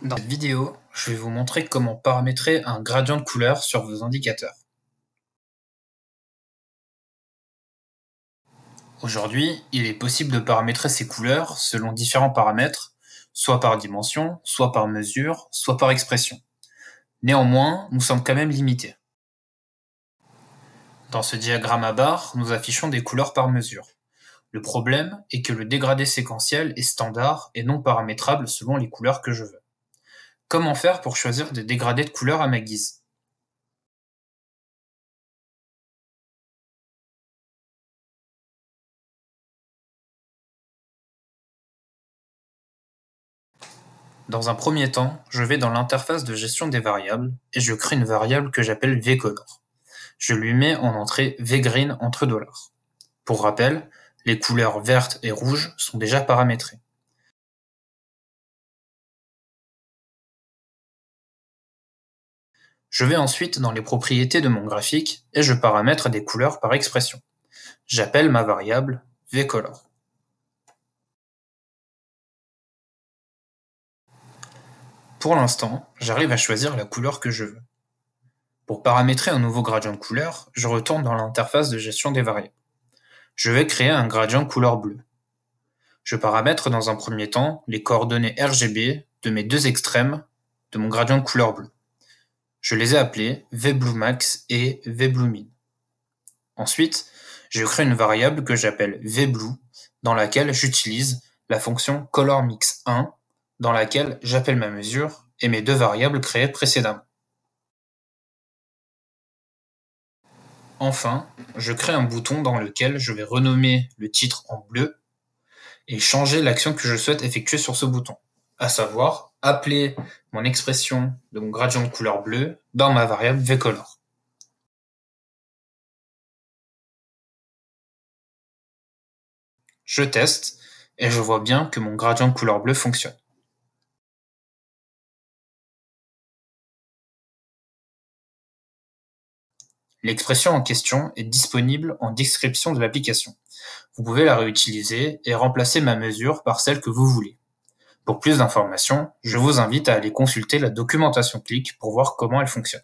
Dans cette vidéo, je vais vous montrer comment paramétrer un gradient de couleur sur vos indicateurs. Aujourd'hui, il est possible de paramétrer ces couleurs selon différents paramètres, soit par dimension, soit par mesure, soit par expression. Néanmoins, nous sommes quand même limités. Dans ce diagramme à barres, nous affichons des couleurs par mesure. Le problème est que le dégradé séquentiel est standard et non paramétrable selon les couleurs que je veux. Comment faire pour choisir des dégradés de couleurs à ma guise? Dans un premier temps, je vais dans l'interface de gestion des variables et je crée une variable que j'appelle vcolor. Je lui mets en entrée vgreen entre $. Pour rappel, les couleurs vertes et rouges sont déjà paramétrées. Je vais ensuite dans les propriétés de mon graphique et je paramètre des couleurs par expression. J'appelle ma variable vcolor. Pour l'instant, j'arrive à choisir la couleur que je veux. Pour paramétrer un nouveau gradient de couleur, je retourne dans l'interface de gestion des variables. Je vais créer un gradient couleur bleue. Je paramètre dans un premier temps les coordonnées RGB de mes deux extrêmes de mon gradient de couleur bleue. Je les ai appelés VBlueMax et VBlueMin. Ensuite, je crée une variable que j'appelle VBlue dans laquelle j'utilise la fonction colorMix1 dans laquelle j'appelle ma mesure et mes deux variables créées précédemment. Enfin, je crée un bouton dans lequel je vais renommer le titre en bleu et changer l'action que je souhaite effectuer sur ce bouton, à savoir appeler mon expression de mon gradient de couleur bleue dans ma variable vcolor. Je teste et je vois bien que mon gradient de couleur bleue fonctionne. L'expression en question est disponible en description de l'application. Vous pouvez la réutiliser et remplacer ma mesure par celle que vous voulez. Pour plus d'informations, je vous invite à aller consulter la documentation Qlik pour voir comment elle fonctionne.